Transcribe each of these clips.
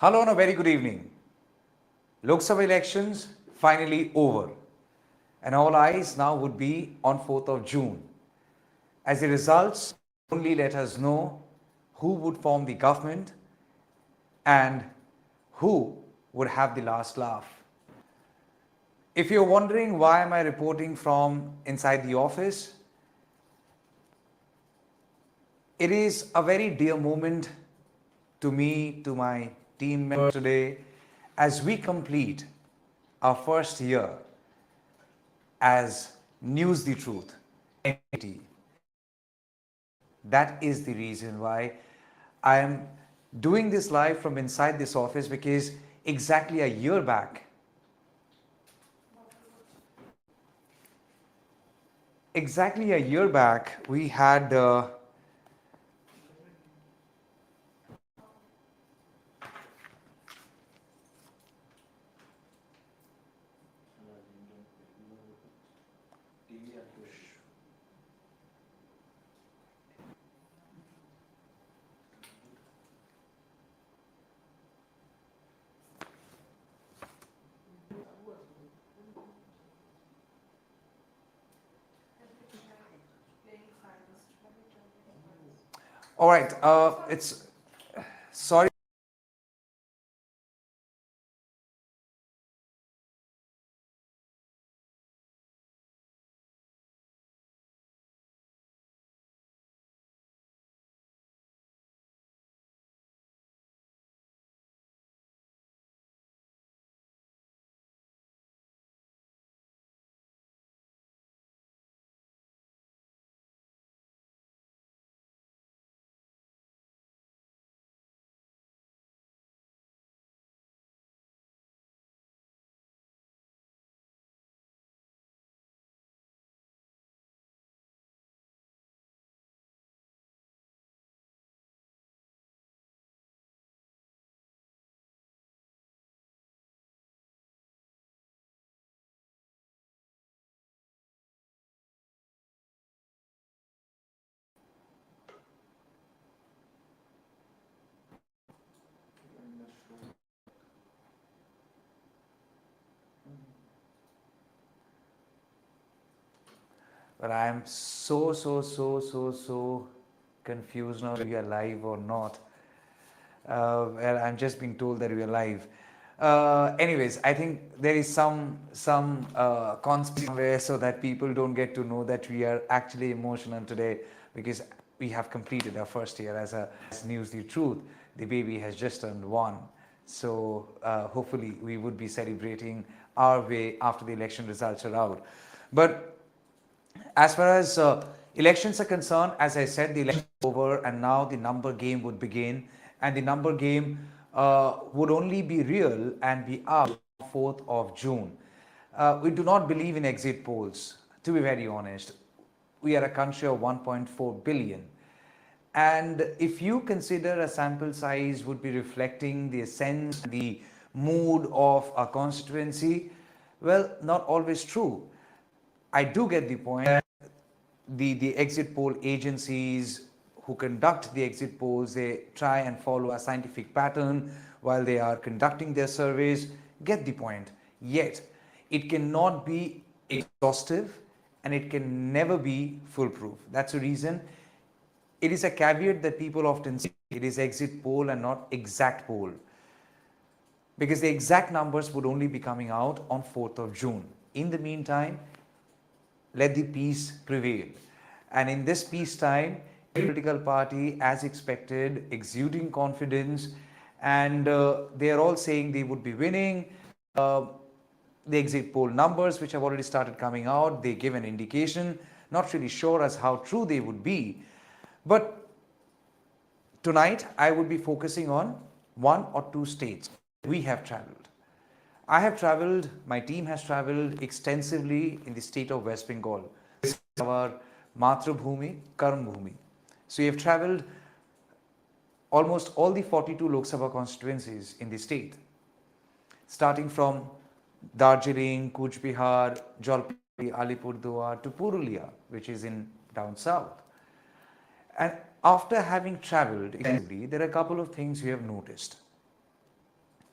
Hello and a very good evening. Lok Sabha elections finally over, and all eyes now would be on 4th of June. As the results only let us know who would form the government and who would have the last laugh. If you're wondering why am I reporting from inside the office, it is a very dear moment to me, to my team members today, as we complete our first year as News the Truth entity. That is the reason why I am doing this live from inside this office, because exactly a year back, we had all right, it's sorry. But I am so confused now if we are live or not. Well, I'm just being told that we are live. Anyways, I think there is some conspiracy somewhere, so that people don't get to know that we are actually emotional today, because we have completed our first year as News the Truth. The baby has just turned 1. So hopefully we would be celebrating our way after the election results are out. But as far as elections are concerned, as I said, the election is over, and now the number game would begin. And the number game would only be real and be up on 4th of June. We do not believe in exit polls, to be very honest. We are a country of 1.4 billion. And if you consider a sample size would be reflecting the sense, the mood of a constituency, well, not always true. I do get the point. The exit poll agencies who conduct the exit polls, they try and follow a scientific pattern while they are conducting their surveys. Get the point. Yet, it cannot be exhaustive and it can never be foolproof. That's the reason. It is a caveat that people often say it is exit poll and not exact poll, because the exact numbers would only be coming out on 4th of June. In the meantime, let the peace prevail. And in this peace time, every political party, as expected, exuding confidence, and they are all saying they would be winning. The exit poll numbers, which have already started coming out, they give an indication. Not really sure as how true they would be. But tonight, I would be focusing on 1 or 2 states we have traveled. I have traveled, my team has traveled extensively in the state of West Bengal. This is our Matrabhumi, Karmbhumi. So we have traveled almost all the 42 Lok Sabha constituencies in the state, starting from Darjeeling, Cooch Behar, Jalpaiguri, Alipurduar to Purulia, which is in down south. And after having traveled extensively, there are a couple of things we have noticed.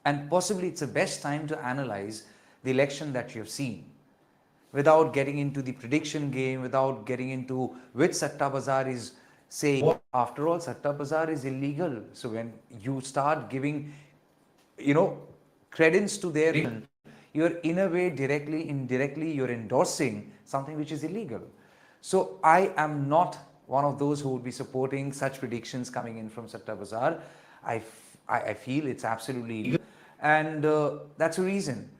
And possibly it's the best time to analyze the election that you have seen without getting into the prediction game, without getting into which Satta Bazaar is saying. After all, Satta Bazaar is illegal. So when you start giving, credence to their, you're in a way directly, indirectly, you're endorsing something which is illegal. So I am not one of those who would be supporting such predictions coming in from Satta Bazaar. I feel it's absolutely illegal. And that's the reason.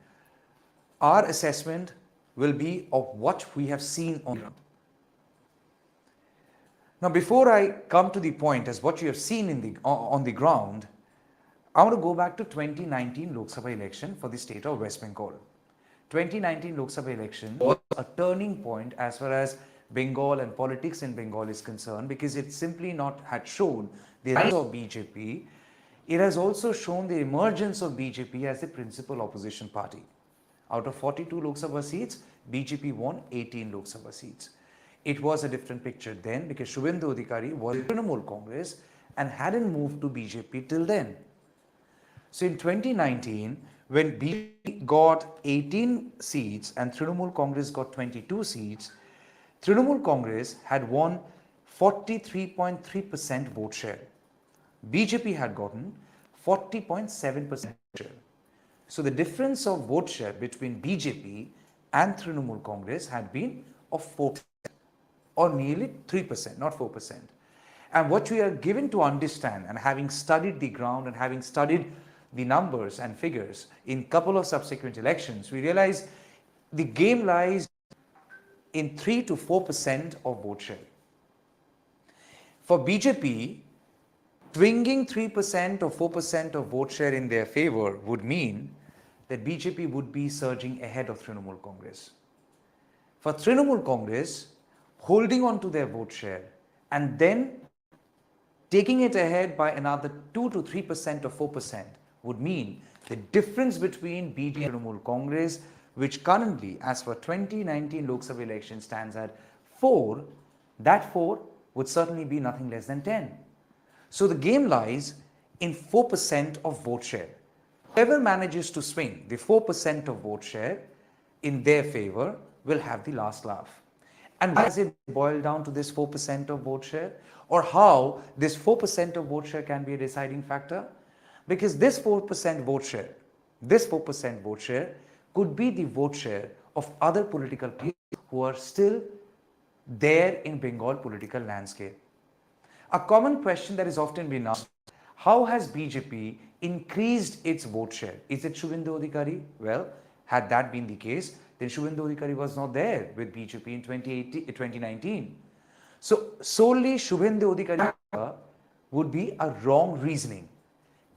Our assessment will be of what we have seen on ground. Now, before I come to the point as what you have seen on the ground, I want to go back to 2019 Lok Sabha election for the state of West Bengal. 2019 Lok Sabha election was a turning point as far as Bengal and politics in Bengal is concerned, because it simply not had shown the rise of BJP, it has also shown the emergence of BJP as the principal opposition party. Out of 42 Lok Sabha seats, BJP won 18 Lok Sabha seats. It was a different picture then because Shubhendu Adhikari was in Trinamool Congress and hadn't moved to BJP till then. So in 2019, when BJP got 18 seats and Trinamool Congress got 22 seats, Trinamool Congress had won 43.3% vote share. BJP had gotten 40.7% share. So the difference of vote share between BJP and Trinamool Congress had been of 4% or nearly 3%, not 4%. And what we are given to understand, and having studied the ground and having studied the numbers and figures in a couple of subsequent elections, we realize the game lies in 3 to 4% of vote share. For BJP, swinging 3% or 4% of vote share in their favor would mean that BJP would be surging ahead of Trinamool Congress. For Trinamool Congress, holding on to their vote share and then taking it ahead by another 2 to 3% or 4% would mean the difference between BJP and Trinamool Congress, which currently, as for 2019 Lok Sabha election, stands at 4, that 4 would certainly be nothing less than 10. So the game lies in 4% of vote share. Whoever manages to swing the 4% of vote share in their favor will have the last laugh. And why does it boil down to this 4% of vote share? Or how this 4% of vote share can be a deciding factor? Because this 4% vote share could be the vote share of other political parties who are still there in Bengal political landscape. A common question that is often been asked, how has BJP increased its vote share? Is it Shubhendu Adhikari? Well, had that been the case, then Shubhendu Adhikari was not there with BJP in 2019. So solely Shubhendu Adhikari would be a wrong reasoning.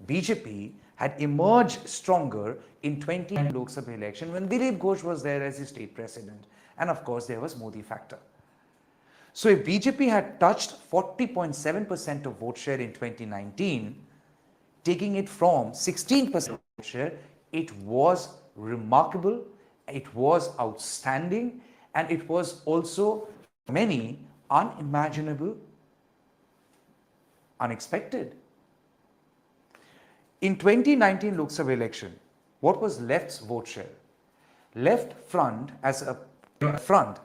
BJP had emerged stronger in 2019 Lok Sabha election when Dilip Ghosh was there as the state president. And of course, there was Modi factor. So if BJP had touched 40.7% of vote share in 2019, taking it from 16% vote share, it was remarkable, it was outstanding, and it was also for many unimaginable, unexpected. In 2019 Lok Sabha election, what was left's vote share? Left front as a front,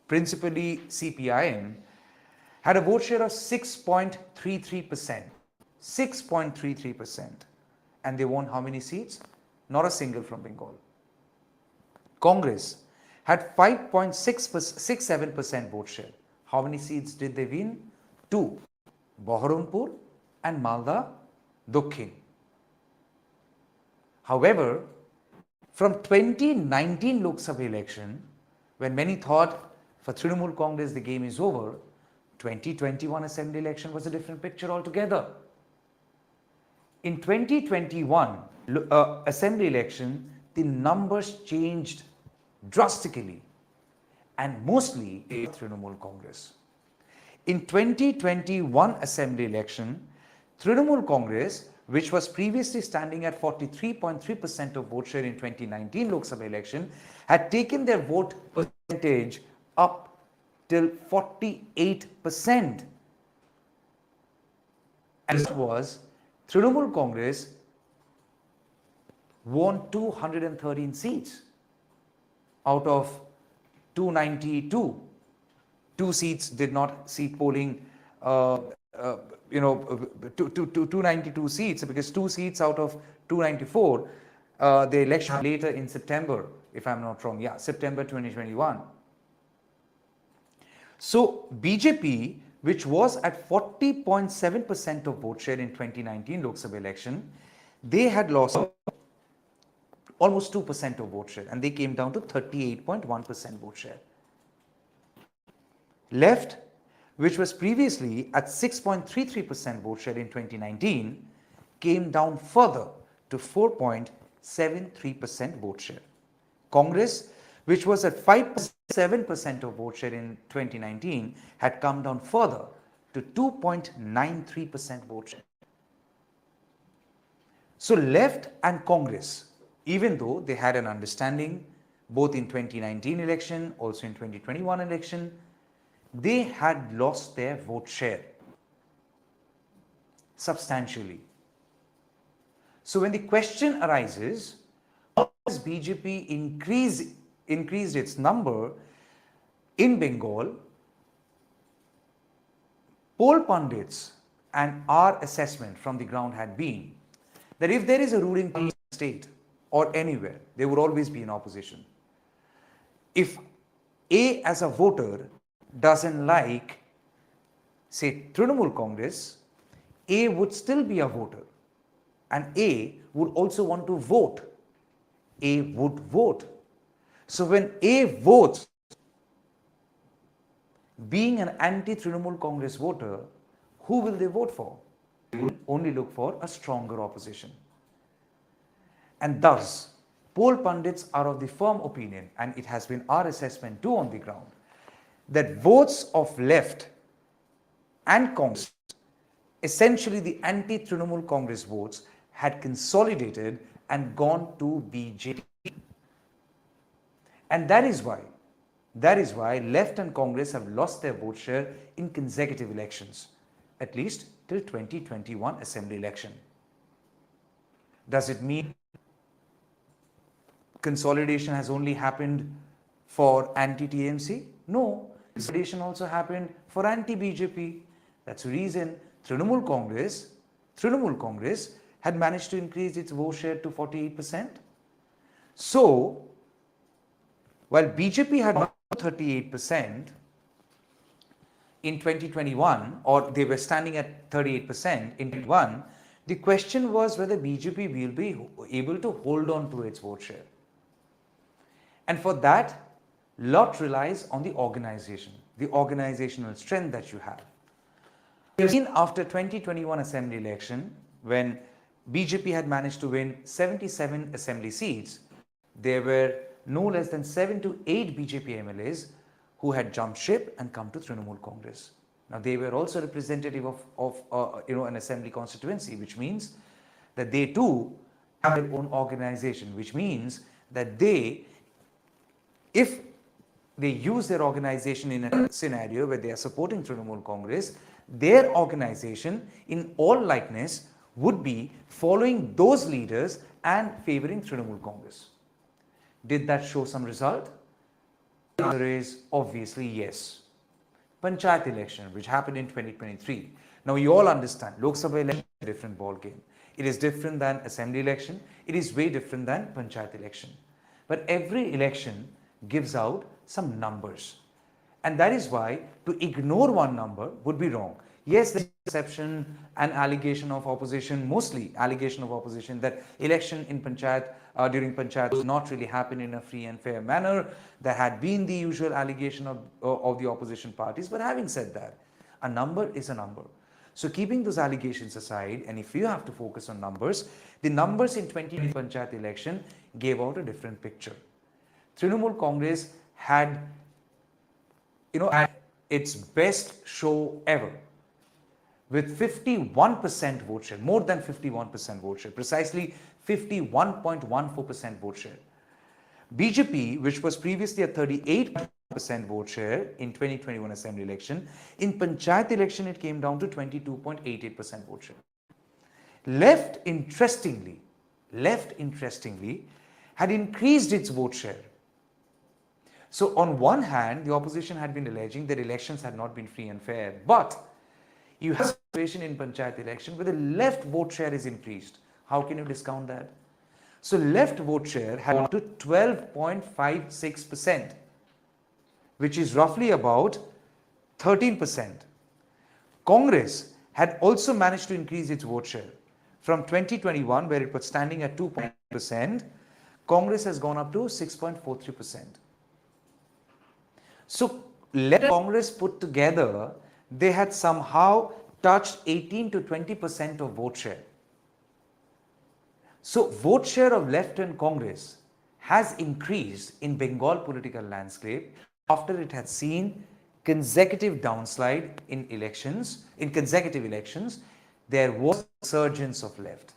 principally CPIM, had a vote share of 6.33%. 6.33%. And they won how many seats? Not a single from Bengal. Congress had 5.67% vote share. How many seats did they win? 2. Baharampur and Malda Dokhin. However, from 2019 Lok Sabha election, when many thought for Trinamool Congress the game is over, 2021 assembly election was a different picture altogether. In 2021 assembly election, the numbers changed drastically and mostly in Trinamool Congress. In 2021 assembly election, Trinamool Congress, which was previously standing at 43.3% of vote share in 2019 Lok Sabha election, had taken their vote percentage up till 48%. And it was Trinamool Congress won 213 seats out of 292. Two seats did not seat polling, 292 seats, because two seats out of 294, the election later in September, if I'm not wrong. Yeah, September 2021. So BJP, which was at 40.7% of vote share in 2019 Lok Sabha election, they had lost almost 2% of vote share, and they came down to 38.1% vote share. Left, which was previously at 6.33% vote share in 2019, came down further to 4.73% vote share. Congress, which was at 5.7% of vote share in 2019, had come down further to 2.93% vote share. So left and Congress, even though they had an understanding both in 2019 election, also in 2021 election, they had lost their vote share substantially. So when the question arises, how has BJP increased its number in Bengal? Poll pundits and our assessment from the ground had been that if there is a ruling state or anywhere, there would always be an opposition. If A as a voter doesn't like, say, Trinamool Congress, A would still be a voter, and A would also want to vote. A would vote. So when A votes, being an anti-Trinamool Congress voter, who will they vote for? They will only look for a stronger opposition. And thus, poll pundits are of the firm opinion, and it has been our assessment too on the ground, that votes of left and Congress, essentially the anti-Trinamool Congress votes, had consolidated and gone to BJP. And that is why left and Congress have lost their vote share in consecutive elections, at least till 2021 assembly election. Does it mean consolidation has only happened for anti-TMC? No. Consolidation also happened for anti-BJP. That's the reason Trinamool Congress had managed to increase its vote share to 48%. So, while BJP had 38% in 2021, or they were standing at 38% in 2021, the question was whether BJP will be able to hold on to its vote share. And for that, lot relies on the organization, the organizational strength that you have. We have seen after 2021 assembly election, when BJP had managed to win 77 assembly seats, there were no less than 7 to 8 BJP MLAs who had jumped ship and come to Trinamool Congress. Now they were also representative of an assembly constituency, which means that they too have their own organization, which means that they, if they use their organization in a scenario where they are supporting Trinamool Congress, their organization in all likeness would be following those leaders and favoring Trinamool Congress. Did that show some result? The answer is obviously yes. Panchayat election, which happened in 2023. Now you all understand, Lok Sabha election is a different ball game. It is different than assembly election. It is way different than Panchayat election. But every election gives out some numbers. And that is why to ignore one number would be wrong. Yes, there is perception and allegation of opposition, mostly allegation of opposition, that election in Panchayat, during Panchayat was not really happen in a free and fair manner. There had been the usual allegation of the opposition parties. But having said that, a number is a number. So keeping those allegations aside, and if you have to focus on numbers, the numbers in 2020 Panchayat election gave out a different picture. Trinamool Congress had, its best show ever, with 51% vote share, more than 51% vote share, precisely 51.14% vote share. BJP, which was previously at 38% vote share in 2021 assembly election, in Panchayat election it came down to 22.88% vote share. Left, interestingly, left, interestingly, had increased its vote share. So on one hand, the opposition had been alleging that elections had not been free and fair, but you have a situation in Panchayat election where the left vote share is increased. How can you discount that? So left vote share had gone to 12.56%, which is roughly about 13%. Congress had also managed to increase its vote share. From 2021, where it was standing at 2%, Congress has gone up to 6.43%. So, left Congress put together, they had somehow touched 18 to 20% of vote share. So, vote share of left and Congress has increased in Bengal political landscape after it had seen consecutive downslide in elections, in consecutive elections. There was a resurgence of left.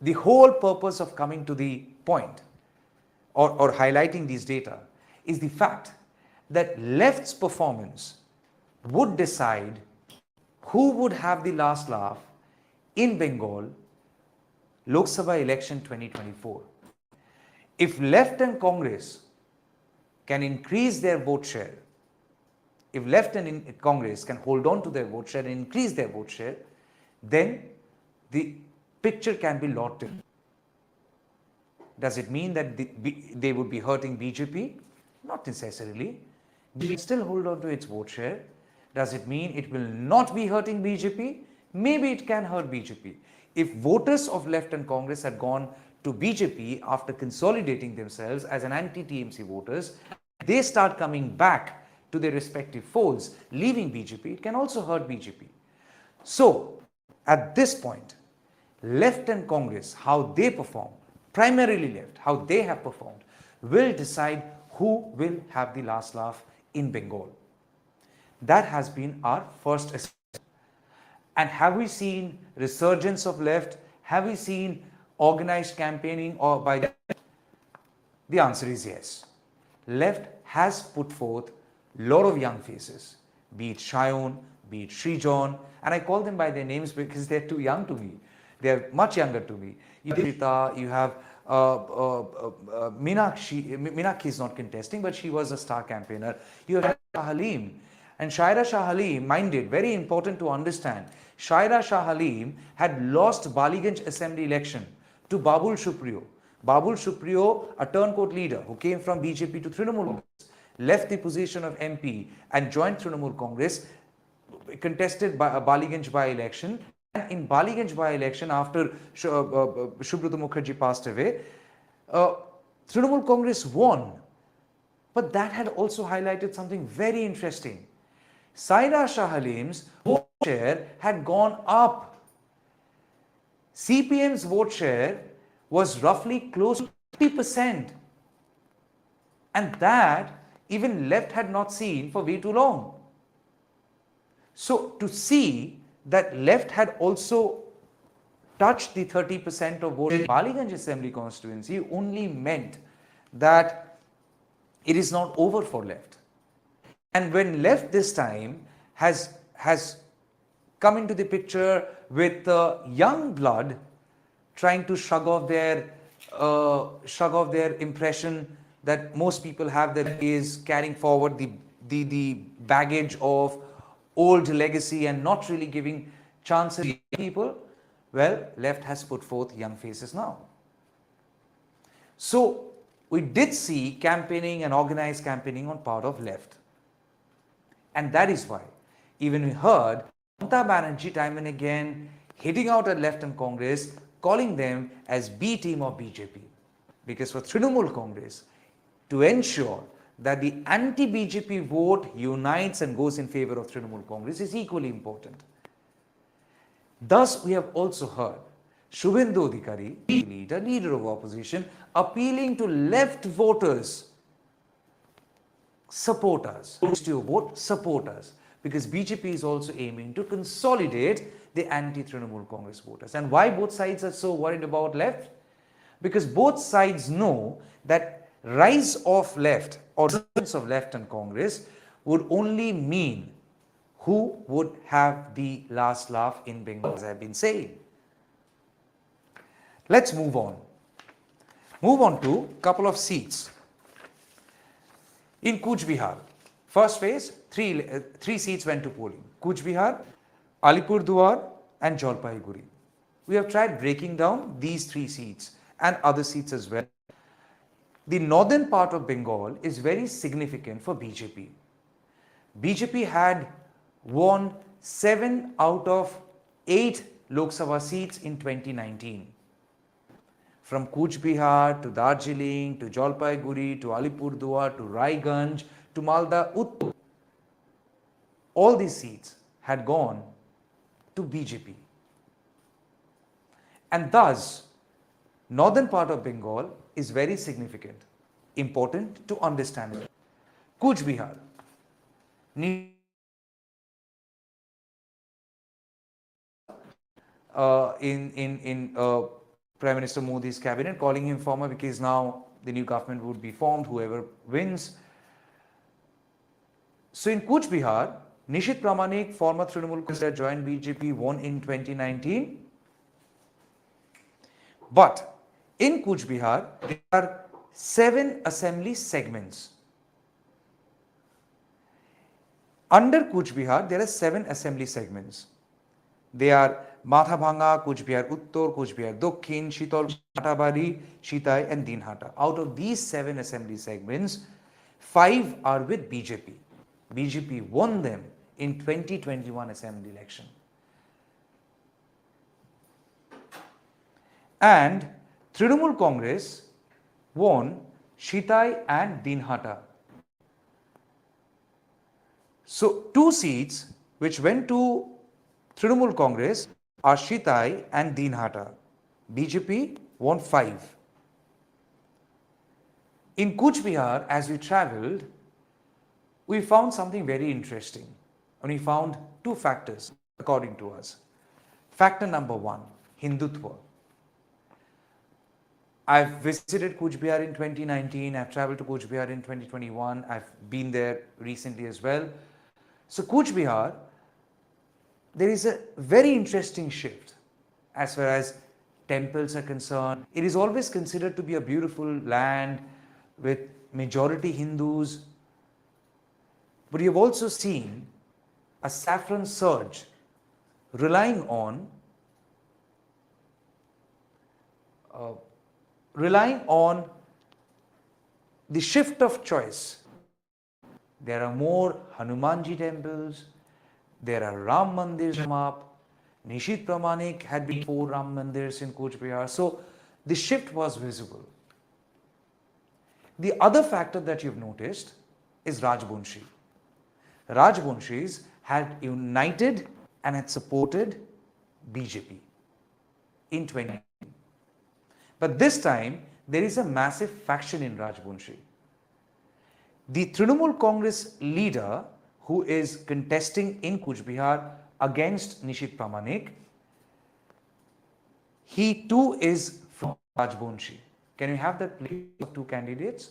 The whole purpose of coming to the point or highlighting these data is the fact that left's performance would decide who would have the last laugh in Bengal Lok Sabha election 2024. If left and Congress can increase their vote share, if left and Congress can hold on to their vote share and increase their vote share, then the picture can be a lot different. Does it mean that they would be hurting BJP? Not necessarily. BJP still hold on to its vote share. Does it mean it will not be hurting BJP? Maybe it can hurt BJP. If voters of left and Congress had gone to BJP after consolidating themselves as an anti-TMC voters, they start coming back to their respective folds, leaving BJP, it can also hurt BJP. So, at this point, left and Congress, how they perform, primarily left, how they have performed, will decide who will have the last laugh in Bengal. That has been our first assessment. And have we seen resurgence of left? Have we seen organized campaigning or by the left? The answer is yes. Left has put forth a lot of young faces, be it Shayon, be it Srijan, and I call them by their names because they're too young to me. They're much younger to me. You have Rita, you have Meenakshi is not contesting, but she was a star campaigner. You have Shah Halim. And Shaira Shah Halim, mind it, very important to understand, Shaira Shah Halim had lost Baliganj assembly election to Babul Supriyo. Babul Supriyo, a turncoat leader who came from BJP to Trinamool Congress, left the position of MP and joined Trinamool Congress, contested by a Baliganj by-election. And in Baliganj by-election, after Subrata Mukherjee passed away, Trinamool Congress won. But that had also highlighted something very interesting. Saira Shah Halim's vote share had gone up. CPM's vote share was roughly close to 50%. And that even left had not seen for way too long. So to see that left had also touched the 30% of votes in Baliganj Assembly constituency only meant that it is not over for left. And when left this time has come into the picture with young blood trying to shrug off their impression that most people have, that is carrying forward the baggage of old legacy and not really giving chances to people, well, left has put forth young faces now. So we did see campaigning and organized campaigning on part of left. And that is why even we heard Mamata Banerjee time and again hitting out at left and Congress, calling them as B team of BJP. Because for Trinamool Congress, to ensure that the anti-BJP vote unites and goes in favor of Trinamool Congress is equally important. Thus, we have also heard Shubhendu Adhikari, leader of opposition, appealing to left voters, support us. To vote, support us. Because BJP is also aiming to consolidate the anti-Trinamool Congress voters. And why both sides are so worried about left? Because both sides know that rise of left or rise of left and Congress would only mean who would have the last laugh in Bengal, as I have been saying. Let's move on. Move on to a couple of seats. In Cooch Behar, first phase, three seats went to polling. Cooch Behar, Alipurduar and Jalpaiguri. We have tried breaking down these three seats and other seats as well. The northern part of Bengal is very significant for BJP. BJP had won 7 out of 8 Lok Sabha seats in 2019. From Cooch Behar to Darjeeling to Jalpaiguri to Alipurduar to Raiganj to Malda Uttar, all these seats had gone to BJP. And thus, northern part of Bengal is very significant, important to understand it. Cooch Behar, in Prime Minister Modi's cabinet, calling him former because now the new government would be formed, whoever wins. So in Cooch Behar, Nishit Pramanik, former Trinamool Congress, joined BJP, won in 2019. But in Cooch Behar, there are 7 assembly segments. Under Cooch Behar, there are 7 assembly segments. They are Mathabhanga, Cooch Behar Uttor, Cooch Behar Dokhin, Shitol, Hatabari, Shitai and Dinhata. Out of these 7 assembly segments, 5 are with BJP. BJP won them in 2021 assembly election. And Trinamool Congress won Shitai and Dinhata. So 2 seats which went to Trinamool Congress are Shitai and Dinhata. BJP won 5. In Cooch Behar, as we travelled, we found something very interesting. And we found 2 factors according to us. Factor number 1, Hindutva. I've visited Cooch Behar in 2019, I've travelled to Cooch Behar in 2021, I've been there recently as well. So Cooch Behar, there is a very interesting shift as far as temples are concerned. It is always considered to be a beautiful land with majority Hindus. But you have also seen a saffron surge relying on the shift of choice. There are more Hanumanji temples, there are Ram Mandirs up. Nishit Pramanik had been 4 Ram Mandirs in Cooch Behar. So the shift was visible. The other factor that you've noticed is Rajbanshi. Rajbanshis had united and had supported BJP in 2019. But this time, there is a massive faction in Rajbanshi. The Trinamool Congress leader who is contesting in Cooch Behar against Nishit Pramanik, he too is from Rajbanshi. Can you have that list of 2 candidates?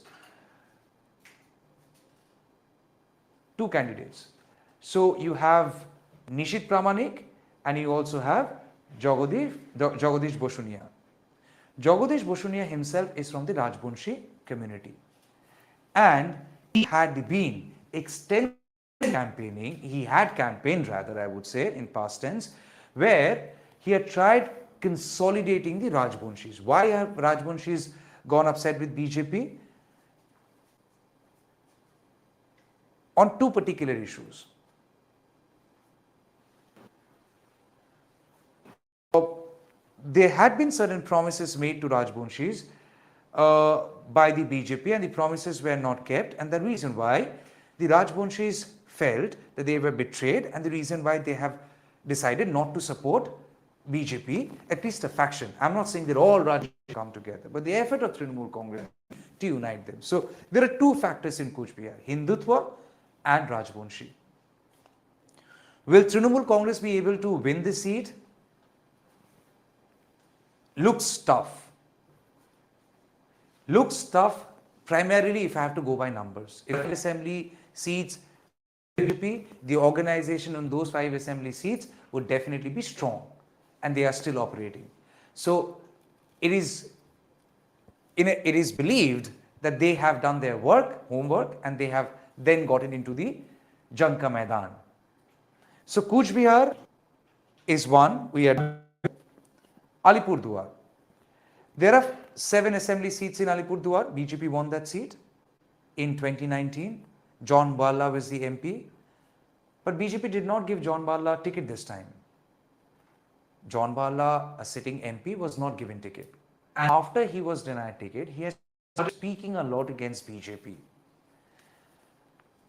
2 candidates. So you have Nishit Pramanik and you also have Jagadish Boshunia. Jagadish Boshunia himself is from the Rajbanshi community. And he had been extended campaigning, he had campaigned rather, I would say, in past tense, where he had tried consolidating the Rajbanshis. Why have Rajbanshis gone upset with BJP? On 2 particular issues. There had been certain promises made to Rajbanshis by the BJP and the promises were not kept, and the reason why the Rajbanshis felt that they were betrayed and the reason why they have decided not to support BJP, at least a faction. I'm not saying that all Rajbanshis come together, but the effort of Trinamool Congress to unite them. So there are 2 factors in Cooch Behar, Hindutva and Rajbanshi. Will Trinamool Congress be able to win this seat? Looks tough. Looks tough primarily if I have to go by numbers. If assembly seats, the organization on those 5 assembly seats would definitely be strong and they are still operating. So it is it is believed that they have done their homework, and they have then gotten into the Jang ka Maidan. So Cooch Behar is one. We are Alipurduar. There are 7 assembly seats in Alipurduar. BJP won that seat in 2019. John Balla was the MP. But BJP did not give John Balla a ticket this time. John Balla, a sitting MP, was not given ticket. And after he was denied ticket, he has started speaking a lot against BJP.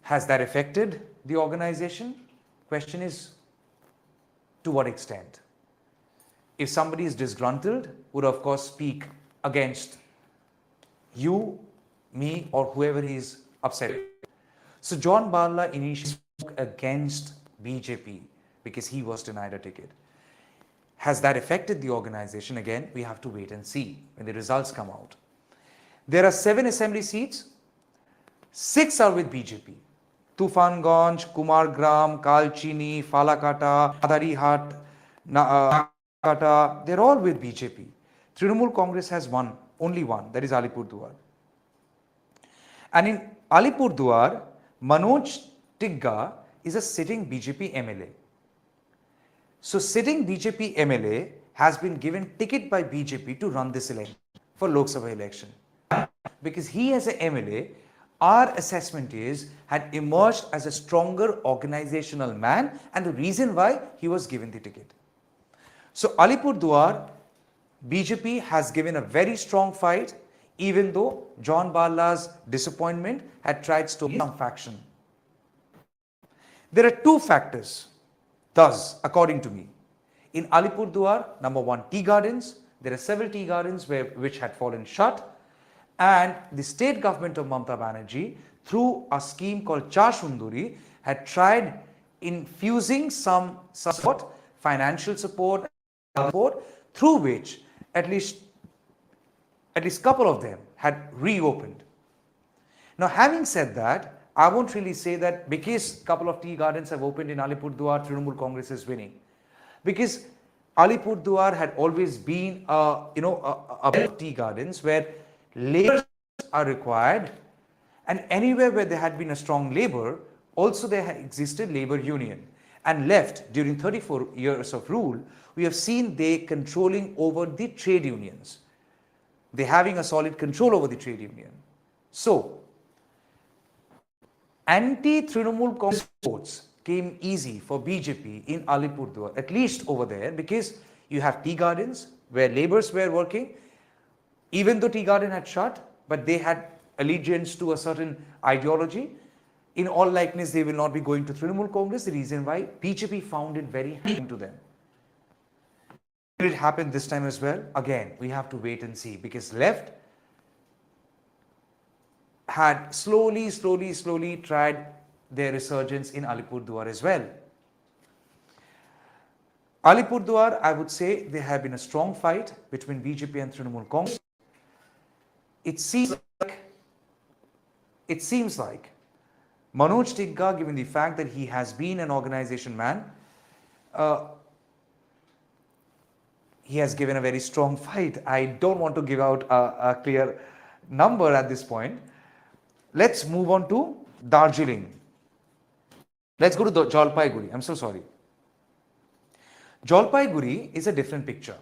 Has that affected the organization? Question is, to what extent? If somebody is disgruntled, would of course speak against you, me, or whoever he is upset with. So John Balla initially spoke against BJP because he was denied a ticket. Has that affected the organization? Again, we have to wait and see when the results come out. There are 7 assembly seats. 6 are with BJP. Tufanganj, Kumargram, Kalchini, Falakata, Adarihat, Kata, they're all with BJP. Trinamool Congress has only one, that is Alipurduar. And in Alipurduar, Manoj Tigga is a sitting BJP MLA. So sitting BJP MLA has been given ticket by BJP to run this election for Lok Sabha election. Because he as a MLA, our assessment is, had emerged as a stronger organizational man, and the reason why he was given the ticket. So Alipurduar, BJP has given a very strong fight, even though John Balla's disappointment had tried to some faction. There are 2 factors, thus, according to me. In Alipurduar, number 1, tea gardens. There are several tea gardens which had fallen shut, and the state government of Mamata Banerjee, through a scheme called Cha Shunduri, had tried infusing some support, financial support, through which at least couple of them had reopened. Now, having said that, I won't really say that because a couple of tea gardens have opened in Alipurduar, Trinamool Congress is winning. Because Alipurduar had always been a belt of tea gardens where laborers are required, and anywhere where there had been a strong labor, also there had existed labor union. And left during 34 years of rule, we have seen they controlling over the trade unions. They having a solid control over the trade union. So, anti-Trinamool Congress votes came easy for BJP in Alipurduar, at least over there, because you have tea gardens where laborers were working, even though tea garden had shut, but they had allegiance to a certain ideology. In all likeness, they will not be going to Trinamool Congress. The reason why BJP found it very hard to them. Will it happen this time as well? Again, we have to wait and see, because left had slowly tried their resurgence in Alipurduar as well. Alipurduar, I would say there have been a strong fight between BJP and Trinamool Congress. It seems like Manoj Tigga, given the fact that he has been an organization man, he has given a very strong fight. I don't want to give out a clear number at this point. Let's move on to Darjeeling. Let's go to Jalpaiguri. I'm so sorry. Jalpaiguri is a different picture.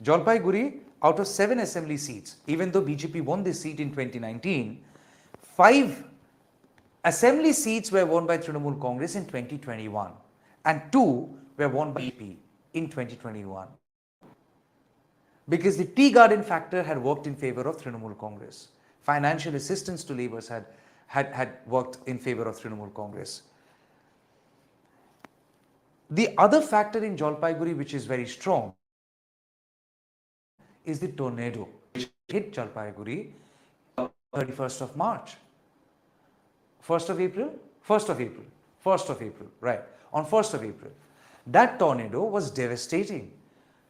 Jalpaiguri, out of 7 assembly seats, even though BJP won this seat in 2019, 5 assembly seats were won by Trinamool Congress in 2021, and 2 were won by BJP in 2021. Because the tea garden factor had worked in favor of Trinamool Congress. Financial assistance to laborers had worked in favor of Trinamool Congress. The other factor in Jalpaiguri which is very strong is the tornado which hit Jalpaiguri 31st of March. 1st of April? 1st of April. 1st of April, right. On 1st of April. That tornado was devastating.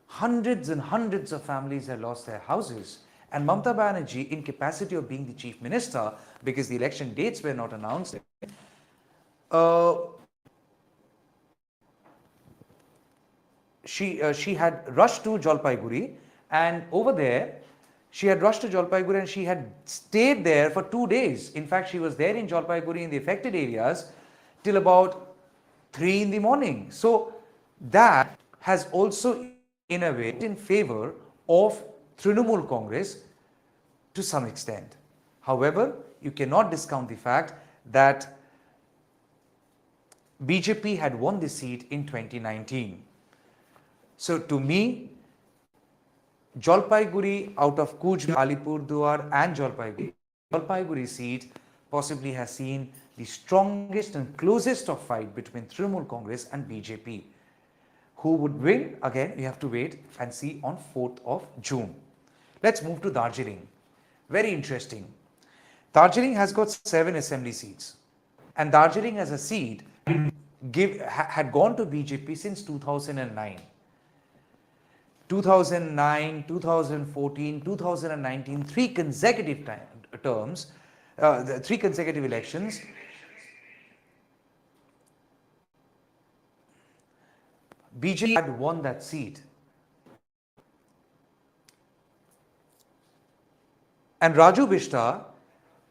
Hundreds and hundreds of families had lost their houses. And Mamata Banerjee, in capacity of being the chief minister, because the election dates were not announced, she had rushed to Jalpaiguri, and over there She had rushed to Jalpaiguri and she had stayed there for 2 days. In fact, she was there in Jalpaiguri in the affected areas till about 3 in the morning. So that has also in a way in favor of Trinamool Congress to some extent. However, you cannot discount the fact that BJP had won the seat in 2019. So to me, Jalpaiguri out of Coach, Alipurduar and Jalpaiguri seat possibly has seen the strongest and closest of fight between Trinamool Congress and BJP. Who would win? Again, we have to wait and see on 4th of June. Let's move to Darjeeling. Very interesting. Darjeeling has got 7 assembly seats. And Darjeeling as a seat had gone to BJP since 2009. 2009, 2014, 2019, 3 consecutive terms, 3 consecutive elections. BJP had won that seat. And Raju Bishta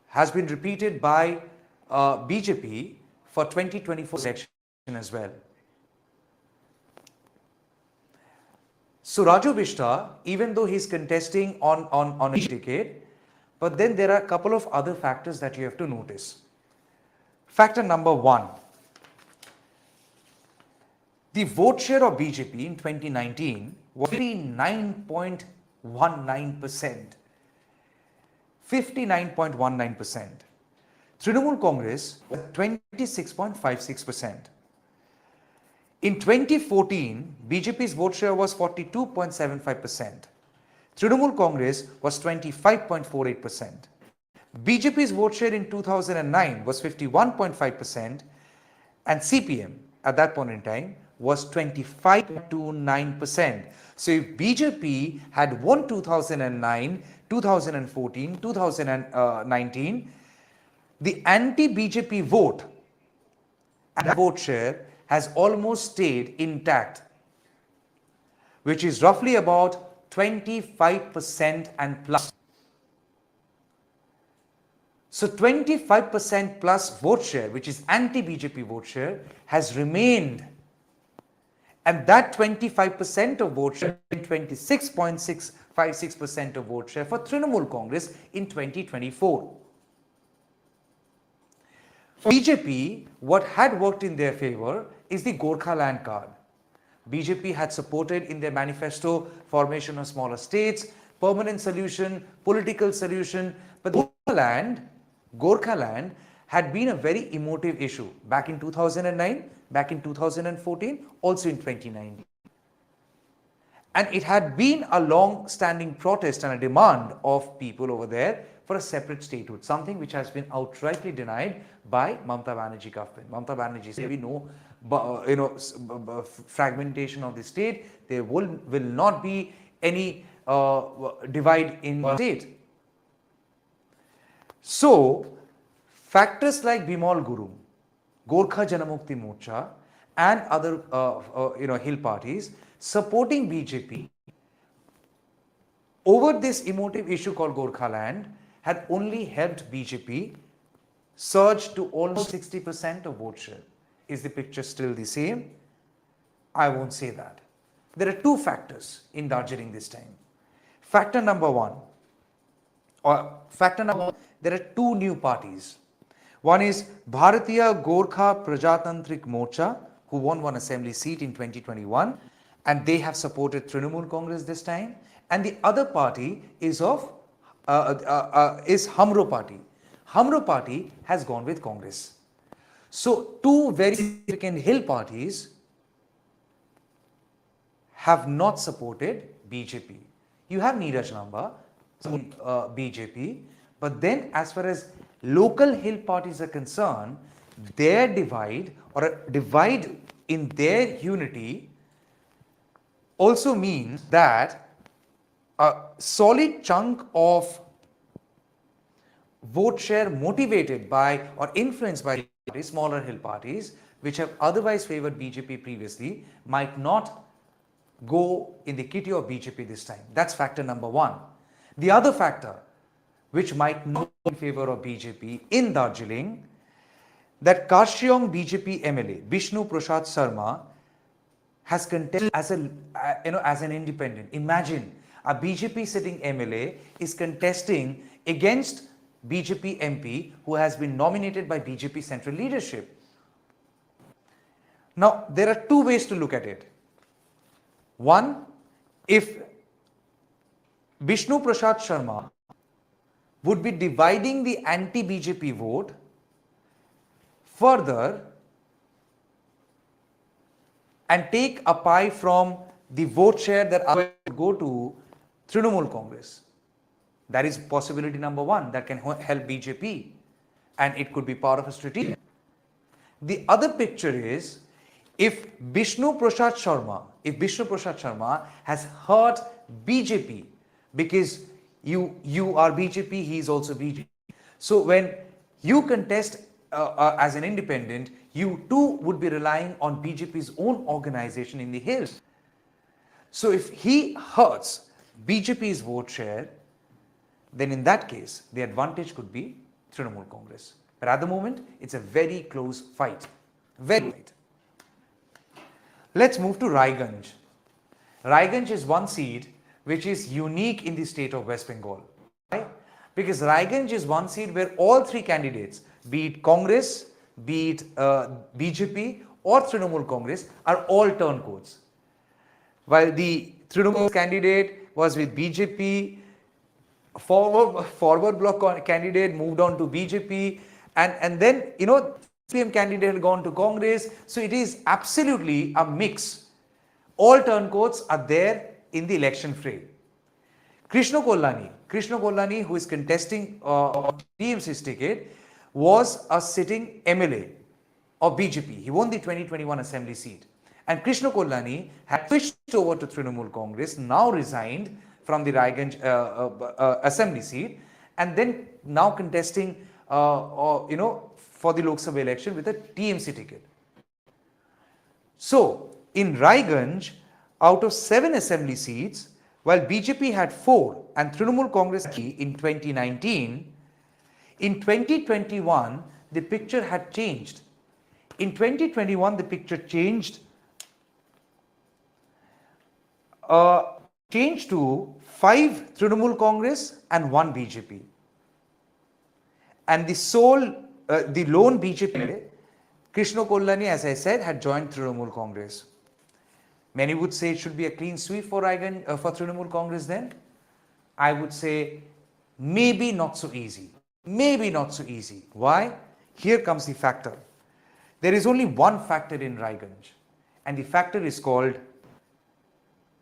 has been repeated by BJP for 2024 election as well. So Raju Bishta, even though he's contesting on a ticket, but then there are a couple of other factors that you have to notice. Factor number 1. The vote share of BJP in 2019 was 59.19%. 59.19%. Trinamool Congress was 26.56%. In 2014, BJP's vote share was 42.75%. Trinamool Congress was 25.48%. BJP's vote share in 2009 was 51.5% and CPM at that point in time was 25.29%. So if BJP had won 2009, 2014, 2019, the anti-BJP vote and vote share has almost stayed intact, which is roughly about 25% and plus. So 25% plus vote share, which is anti-BJP vote share, has remained. And that 25% of vote share, 26.656% of vote share for Trinamool Congress in 2024. For BJP, what had worked in their favor is the Gorkha land card. BJP had supported in their manifesto formation of smaller states, permanent solution, political solution, but Gorkha land had been a very emotive issue back in 2009, back in 2014, also in 2019. And it had been a long-standing protest and a demand of people over there for a separate statehood, something which has been outrightly denied by Mamata Banerjee government. Mamata Banerjee said, we know, fragmentation of the state, there will not be any divide in the state. So, factors like Bimal Guru, Gorkha Janamukti Morcha and other hill parties supporting BJP over this emotive issue called Gorkha land had only helped BJP surge to almost 60% of vote share. Is the picture still the same? I won't say that. There are 2 factors in Darjeeling this time. Factor number 1, there are 2 new parties. One is Bharatiya Gorkha Prajatantrik Morcha, who won 1 assembly seat in 2021, and they have supported Trinamool Congress this time. And the other party is Hamro Party. Hamro Party has gone with Congress. So 2 very significant hill parties have not supported BJP. You have Neeraj Lamba, BJP, but then as far as local hill parties are concerned, their divide or a divide in their unity also means that a solid chunk of vote share motivated by or influenced by smaller hill parties which have otherwise favored BJP previously might not go in the kitty of BJP this time. That's factor number 1. The other factor which might not be in favor of BJP in Darjeeling, that Kashiong BJP MLA Bishnu Prasad Sharma has contested as as an independent. Imagine a BJP sitting MLA is contesting against BJP MP who has been nominated by BJP central leadership. Now, there are two ways to look at it. One, if Bishnu Prasad Sharma would be dividing the anti-BJP vote further and take a pie from the vote share that would go to Trinamool Congress. That is possibility number one that can help BJP, and it could be part of a strategy. The other picture is if Bishnu Prasad Sharma has hurt BJP because you are BJP, he is also BJP. So when you contest as an independent, you too would be relying on BJP's own organization in the hills. So if he hurts BJP's vote share, then in that case, the advantage could be Trinamool Congress. But at the moment, it's a very close fight. Very tight. Let's move to Raiganj. Raiganj is one seat which is unique in the state of West Bengal. Why? Because Raiganj is one seat where all three candidates, be it Congress, be it BJP or Trinamool Congress, are all turncoats. While the Trinamool candidate was with BJP, forward bloc candidate moved on to BJP, and then CPM candidate had gone to Congress. So it is absolutely a mix. All turncoats are there in the election fray. Krishna Kollani, who is contesting TMC's ticket, was a sitting MLA of BJP. He won the 2021 assembly seat. And Krishna Kollani had switched over to Trinamool Congress, now resigned from the Raiganj assembly seat, and then now contesting for the Lok Sabha election with a TMC ticket. So in Raiganj, out of 7 assembly seats, while BJP had 4 and Trinamool Congress in 2019, in 2021 the picture had changed. In 2021 the picture changed to 5 Trinamool Congress and 1 BJP. And the lone BJP, Krishna Kollani, as I said, had joined Trinamool Congress. Many would say it should be a clean sweep for Trinamool Congress then. I would say maybe not so easy. Maybe not so easy. Why? Here comes the factor. There is only one factor in Raiganj, and the factor is called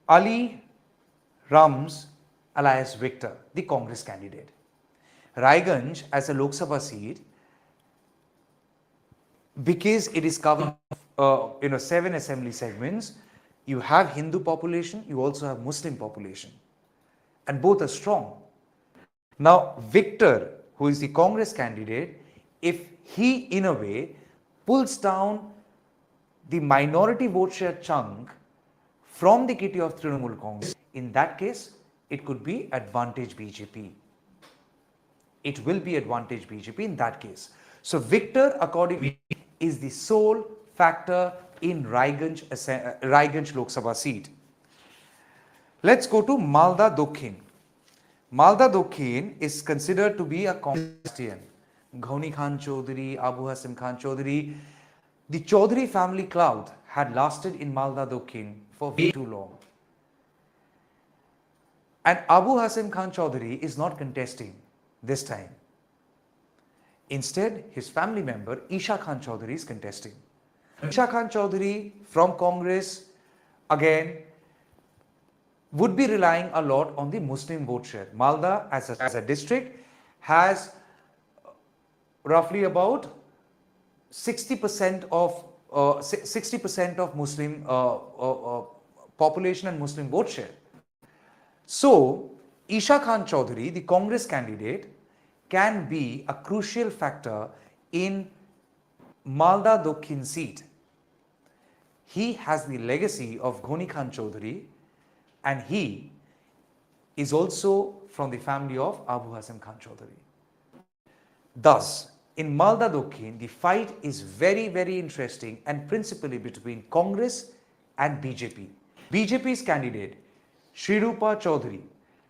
Ali Rams alias Victor, the Congress candidate. Raiganj as a Lok Sabha seat, because it is covered 7 assembly segments, you have Hindu population, you also have Muslim population, and both are strong. Now Victor, who is the Congress candidate, if he in a way pulls down the minority vote share chunk from the kitty of Trinamool Congress, in that case it could be advantage BJP. It will be advantage BJP in that case. So Victor, accordingly, is the sole factor in Raiganj Lok Sabha seat. Let's go to Malda Dokhin. Malda Dokhin is considered to be a Congressian. Ghani Khan Chaudhary, Abu Hasim Khan Chaudhary. The Chaudhary family cloud had lasted in Malda Dokhin for way too long. And Abu Hasim Khan Chaudhary is not contesting this time. Instead, his family member Isha Khan Chaudhary is contesting. Isha Khan Chaudhary from Congress, again, would be relying a lot on the Muslim vote share. Malda as a district has roughly about 60% of Muslim population and Muslim vote share. So Isha Khan Chaudhary, the Congress candidate, can be a crucial factor in Malda Dokhin seat. He has the legacy of Ghani Khan Chaudhary, and he is also from the family of Abu Hassan Khan Chaudhary. Thus, in Malda Dokhin, the fight is very, very interesting and principally between Congress and BJP. BJP's candidate, Shrirupa Chaudhary.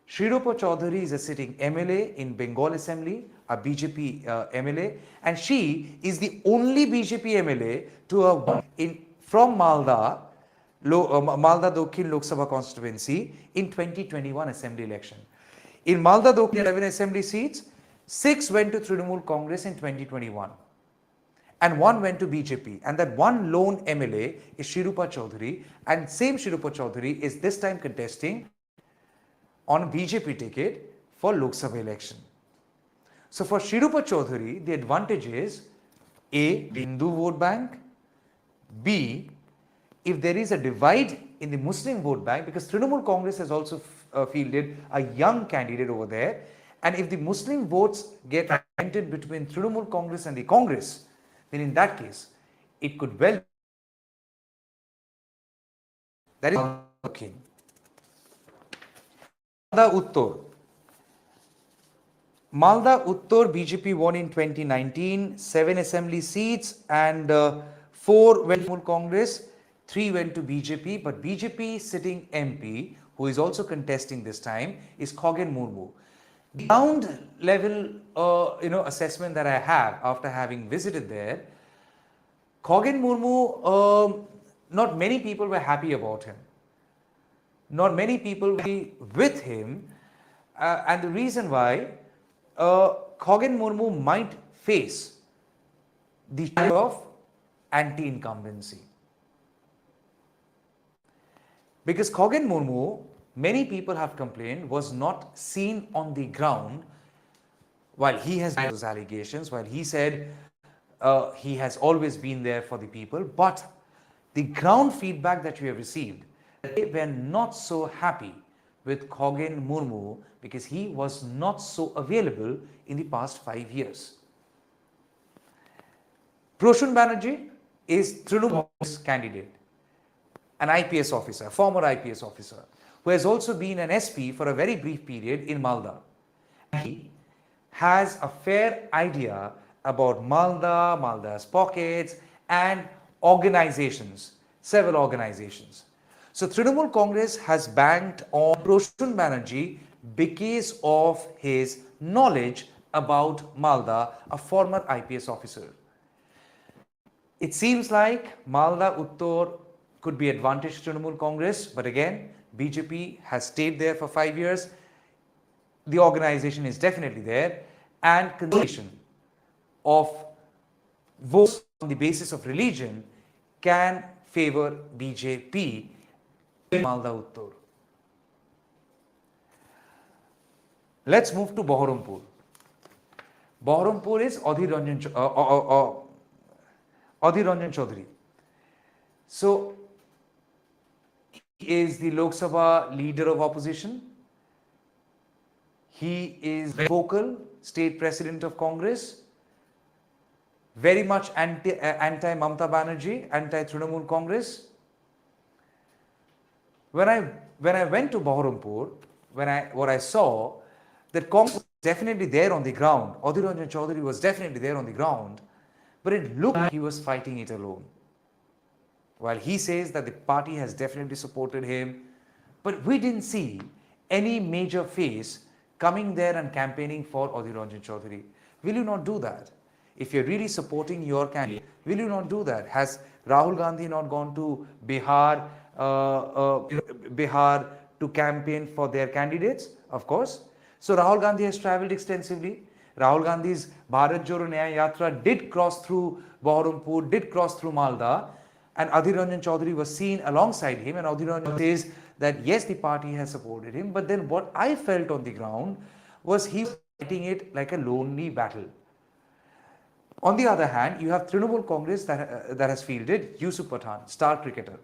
Shrirupa Chaudhary is a sitting MLA in Bengal Assembly, a BJP MLA, and she is the only BJP MLA to have won from Malda, Malda Dokhin Lok Sabha constituency in 2021 assembly election. In Malda Dokhin 11 assembly seats, 6 went to Trinamool Congress in 2021 and 1 went to BJP, and that one lone MLA is Shrirupa Chaudhary, and same Shrirupa Chaudhary is this time contesting on a BJP ticket for Lok Sabha election. So for Shrirupa Chaudhary, the advantage is A, Hindu vote bank, B, if there is a divide in the Muslim vote bank, because Trinamool Congress has also fielded a young candidate over there, and if the Muslim votes get fragmented between Trinamool Congress and the Congress, then in that case, it could well. That is okay. Malda Uttar. Malda Uttar BJP won in 2019, 7 assembly seats, and 4 went to Congress, 3 went to BJP, but BJP sitting MP, who is also contesting this time, is Khoghen Murmu. The ground level assessment that I have after having visited there, Khoghen Murmu, not many people were happy about him. Not many people were with him, and the reason why, Khoghen Murmu might face the charge of anti-incumbency. Because Khoghen Murmu, many people have complained, was not seen on the ground while he has made those allegations, while he said he has always been there for the people, but the ground feedback that we have received, they were not so happy with Khoghen Murmu because he was not so available in the past 5 years. Proshun Banerjee is Trinamool's candidate, an IPS officer, former IPS officer, who has also been an SP for a very brief period in Malda. He has a fair idea about Malda, Malda's pockets, and organizations, several organizations. So Trinamool Congress has banked on Proshun Banerjee because of his knowledge about Malda, a former IPS officer. It seems like Malda Uttar could be advantage to Trinamool Congress, but again, BJP has stayed there for 5 years. The organization is definitely there, and consideration of votes on the basis of religion can favor BJP in Malda Uttar. Let's move to Baharampur. Baharampur is Adhir Ranjan Chaudhary. So, he is the Lok Sabha leader of opposition. He is vocal state president of Congress, very much anti-Mamata Banerjee, anti-Trinamool Congress. When I went to Baharampur, what I saw, that Congress was definitely there on the ground. Adhir Ranjan Chaudhary was definitely there on the ground, but it looked like he was fighting it alone. While he says that the party has definitely supported him, but we didn't see any major face coming there and campaigning for Adhir Ranjan Chaudhary. Will you not do that? If you're really supporting your candidate, will you not do that? Has Rahul Gandhi not gone to Bihar to campaign for their candidates? Of course. So Rahul Gandhi has travelled extensively. Rahul Gandhi's Bharat Jodo Nyaya Yatra did cross through Baharampur, did cross through Malda, and Adhir Ranjan Chaudhary was seen alongside him, and Adhir Ranjan says that yes, the party has supported him, but then what I felt on the ground was he was fighting it like a lonely battle. On the other hand, you have Trinamool Congress that has fielded Yusuf Pathan, star cricketer,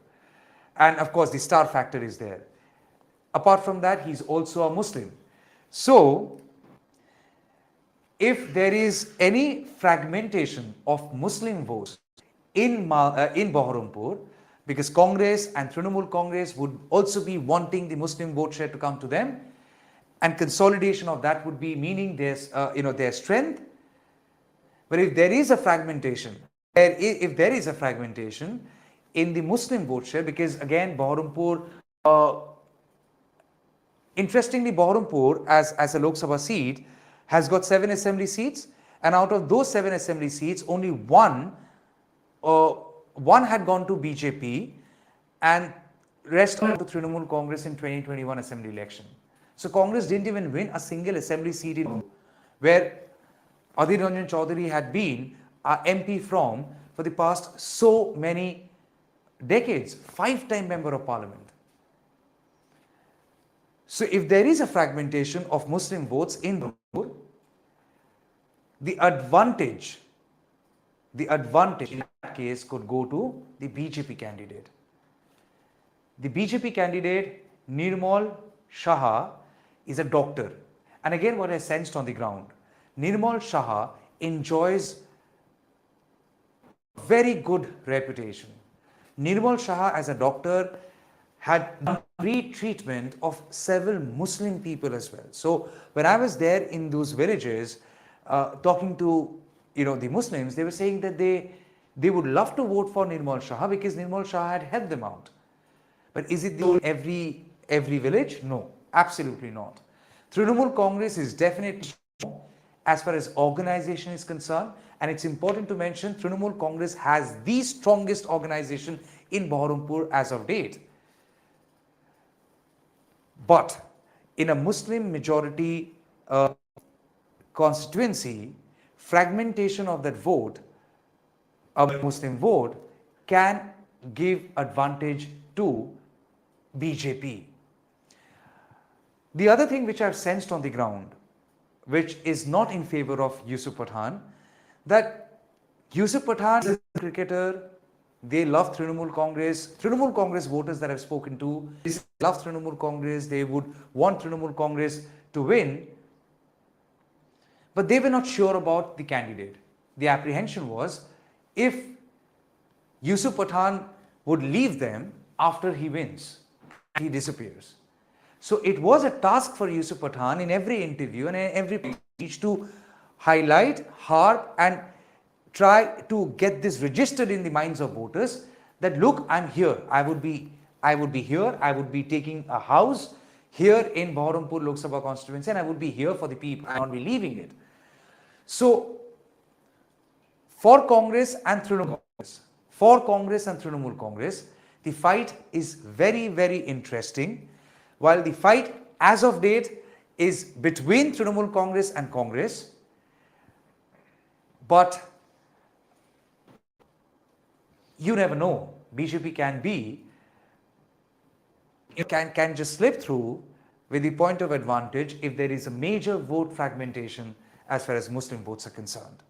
and of course the star factor is there. Apart from that, he's also a Muslim. So, if there is any fragmentation of Muslim votes in Baharampur, because Congress and Trinamool Congress would also be wanting the Muslim vote share to come to them, and consolidation of that would be meaning their strength. But if there is a fragmentation, if there is a fragmentation in the Muslim vote share, because again Baharampur, interestingly Baharampur as a Lok Sabha seat has got 7 assembly seats, and out of those 7 assembly seats only one had gone to BJP and rest went to Trinamool Congress in 2021 assembly election. So Congress didn't even win a single assembly seat in where Adhir Ranjan Chaudhary had been our MP from for the past so many decades, 5-time member of parliament. So if there is a fragmentation of Muslim votes in Bangalore, the advantage in that case could go to the BJP candidate. The BJP candidate, Nirmal Saha, is a doctor. And again, what I sensed on the ground, Nirmal Saha enjoys very good reputation. Nirmal Saha as a doctor had done pre-treatment of several Muslim people as well. So when I was there in those villages, talking to the Muslims, they were saying that they would love to vote for Nirmal Saha because Nirmal Saha had helped them out. But is it every village? No, absolutely not. Trinamool Congress is definitely as far as organization is concerned, and it's important to mention Trinamool Congress has the strongest organization in Baharampur as of date. But in a Muslim majority constituency, fragmentation of that vote, a Muslim vote, can give advantage to BJP. The other thing which I've sensed on the ground, which is not in favor of Yusuf Pathan, that Yusuf Pathan is a cricketer, they love Trinamool Congress. Trinamool Congress voters that I've spoken to, they love Trinamool Congress, they would want Trinamool Congress to win, but they were not sure about the candidate. The apprehension was if Yusuf Pathan would leave them after he wins, he disappears. So it was a task for Yusuf Pathan in every interview and every speech to highlight, harp and try to get this registered in the minds of voters that look, I'm here, I would be here, I would be taking a house here in Baharampur Lok Sabha constituency and I would be here for the people, I will not be leaving it. So for Congress and Trinamool Congress, the fight is very, very interesting. While the fight as of date is between Trinamool Congress and Congress, but you never know. BJP can just slip through with the point of advantage if there is a major vote fragmentation as far as Muslim votes are concerned.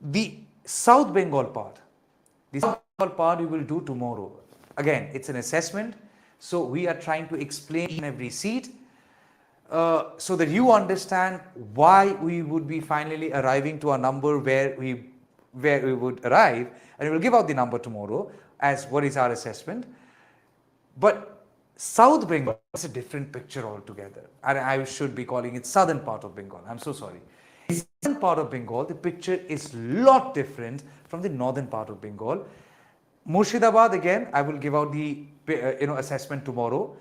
The South Bengal part we will do tomorrow. Again, it's an assessment, so we are trying to explain every seat so that you understand why we would be finally arriving to a number where we would arrive, and we will give out the number tomorrow as what is our assessment. But South Bengal is a different picture altogether, and I should be calling it southern part of Bengal. I'm so sorry. In the southern part of Bengal, the picture is a lot different from the northern part of Bengal. Murshidabad, again, I will give out the assessment tomorrow.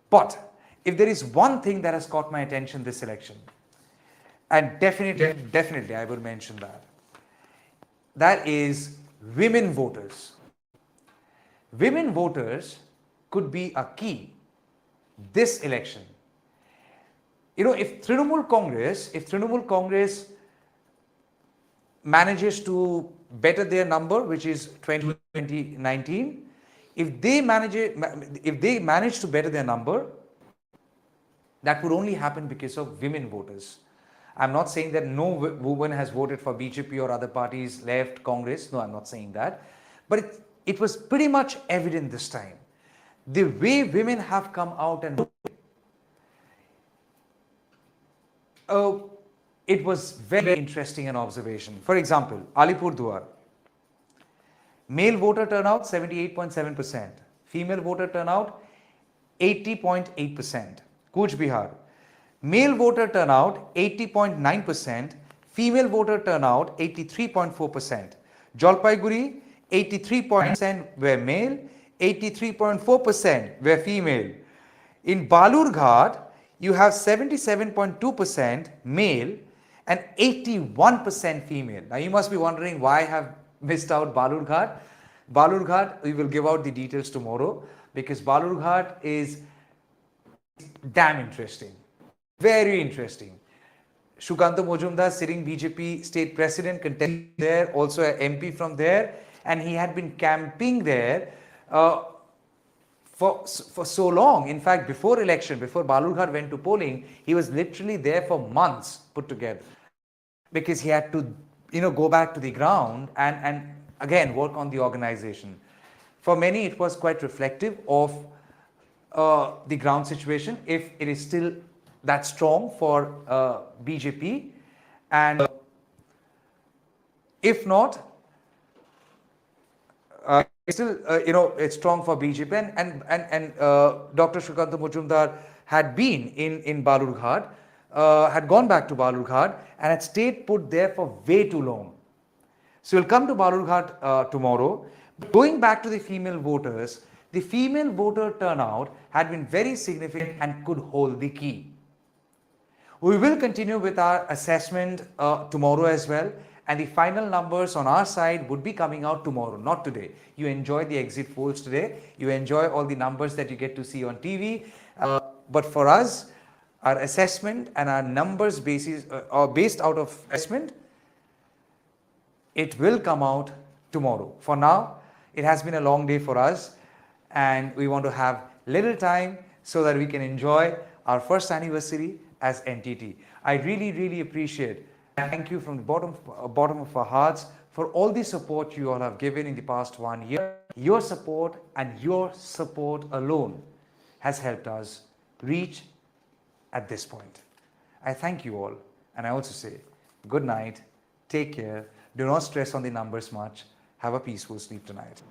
But if there is one thing that has caught my attention this election, and definitely I will mention that, that is women voters. Women voters could be a key this election. If Trinamool Congress manages to better their number, which is 2019, if they manage to better their number, that would only happen because of women voters. I'm not saying that no woman has voted for BJP or other parties, left, Congress. No, I'm not saying that. But it was pretty much evident this time. The way women have come out and it was very interesting an observation. For example, Alipurduar, male voter turnout 78.7%, female voter turnout 80.8%. Cooch Behar, male voter turnout 80.9%, female voter turnout 83.4%. Jalpaiguri 83% were male, 83.4% were female. In Balurghat, you have 77.2% male and 81% female. Now you must be wondering why I have missed out Balurghat. Balurghat, we will give out the details tomorrow because Balurghat is damn interesting. Very interesting. Shukanta Mojumdar, sitting BJP state president, contested there, also an MP from there, and he had been camping there for so long. In fact, before election, before Balurghat went to polling, he was literally there for months put together because he had to, go back to the ground and again work on the organization. For many, it was quite reflective of the ground situation, if it is still that strong for BJP, and if not, still it's strong for BJP, and Dr. Shukanta Mujumdar had been in Balurghat, had gone back to Balurghat and had stayed put there for way too long. So we'll come to Balurghat tomorrow. Going back to the female voters, the female voter turnout had been very significant and could hold the key. We will continue with our assessment tomorrow as well, and the final numbers on our side would be coming out tomorrow, not today. You enjoy the exit polls today, you enjoy all the numbers that you get to see on TV, but for us, our assessment and our numbers basis are based out of assessment. It will come out tomorrow. For now, it has been a long day for us, and we want to have little time so that we can enjoy our first anniversary as NTT. I really, really appreciate and thank you from the bottom of our hearts for all the support you all have given in the past 1 year. Your support and your support alone has helped us reach at this point. I thank you all, and I also say good night, take care, do not stress on the numbers much, have a peaceful sleep tonight.